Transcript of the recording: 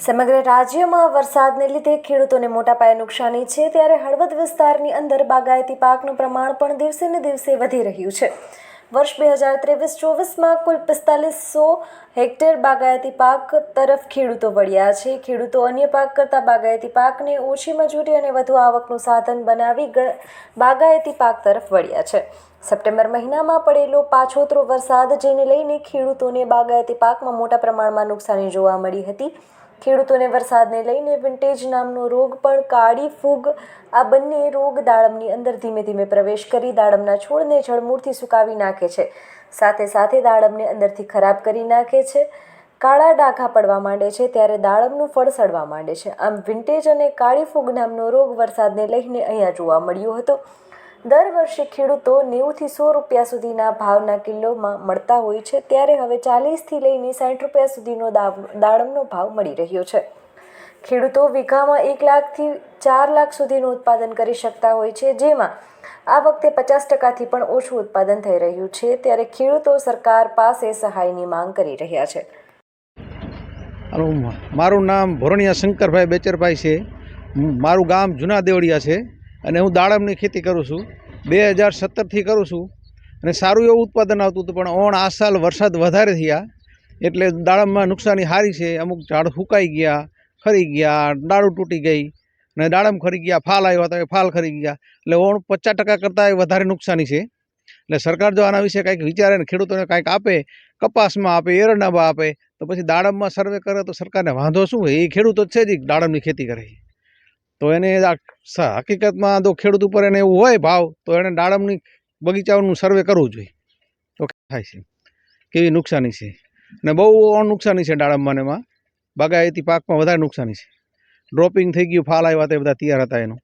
સમગ્ર રાજ્યમાં વરસાદને લીધે ખેડૂતોને મોટા પાયે નુકસાની છે, ત્યારે હળવદ વિસ્તારની અંદર બાગાયતી પાકનું પ્રમાણ પણ દિવસે ને દિવસે વધી રહ્યું છે। વર્ષ 2023-24માં કુલ 4500 હેક્ટર બાગાયતી પાક તરફ ખેડૂતો વળ્યા છે। ખેડૂતો અન્ય પાક કરતાં બાગાયતી પાકને ઓછી મજૂરી અને વધુ આવકનું સાધન બનાવી બાગાયતી પાક તરફ વળ્યા છે। સપ્ટેમ્બર મહિનામાં પડેલો પાછોતરો વરસાદ જેને લઈને ખેડૂતોને બાગાયતી પાકમાં મોટા પ્રમાણમાં નુકસાની જોવા મળી હતી। ખેડૂતોને વરસાદને લઈને વિન્ટેજ નામનો રોગ પણ કાળી ફૂગ આ બંને રોગ દાડમની અંદર ધીમે ધીમે પ્રવેશ કરી દાડમના છોડને જળમૂળથી સુકાવી નાખે છે, સાથે સાથે દાડમને અંદરથી ખરાબ કરી નાખે છે। કાળા ડાઘા પડવા માંડે છે, ત્યારે દાડમનું ફળ સડવા માંડે છે। આમ વિન્ટેજ અને કાળી ફૂગ નામનો રોગ વરસાદને લઈને અહીંયા જોવા મળ્યો હતો। દર વર્ષે ખેડૂતો 90થી 100 રૂપિયા સુધીના ભાવના કિલોમાં મળતા હોય છે, ત્યારે હવે 40થી લઈને 60 રૂપિયા સુધીનો દાડમનો ભાવ મળી રહ્યો છે। ખેડૂતો વીઘામાં 1 લાખથી 4 લાખ સુધીનું ઉત્પાદન કરી શકતા હોય છે, જેમાં આ વખતે 50%થી પણ ઓછું ઉત્પાદન થઈ રહ્યું છે, ત્યારે ખેડૂતો સરકાર પાસે સહાયની માંગ કરી રહ્યા છે। મારું નામ ભોરણિયા શંકરભાઈ બેચરભાઈ છે। મારું ગામ જૂના દેવળિયા છે અને હું દાડમની ખેતી કરું છું। 2017થી કરું છું અને સારું એવું ઉત્પાદન આવતું હતું, પણ ઓણ આ સાલ વરસાદ વધારે થયા એટલે દાડમમાં નુકસાની સારી છે। અમુક ઝાડ સુકાઈ ગયા, ખરી ગયા, ડાળું તૂટી ગઈ અને દાડમ ખરી ગયા, ફાલ આવ્યા તો ફાલ ખરી ગયા, એટલે ઓણ 50% કરતાં વધારે નુકસાની છે। એટલે સરકાર જો આના વિશે કંઈક વિચારે ને ખેડૂતોને કંઈક આપે, કપાસમાં આપે, એરંડામાં આપે, તો પછી દાડમમાં સર્વે કરે તો સરકારને વાંધો શું હોય? એ ખેડૂતો જ છે જ દાડમની ખેતી કરે, તો એને હકીકતમાં તો ખેડૂત ઉપર એને એવું હોય ભાવ, તો એને દાડમની બગીચાઓનું સર્વે કરવું જોઈએ તો થાય છે કેવી નુકસાની છે। અને બહુ નુકસાની છે દાડમમાં, એમાં બાગાયતી પાકમાં વધારે નુકસાની છે। ડ્રોપિંગ થઈ ગયું, ફાલ આવ્યા તો બધા તૈયાર હતા એનું।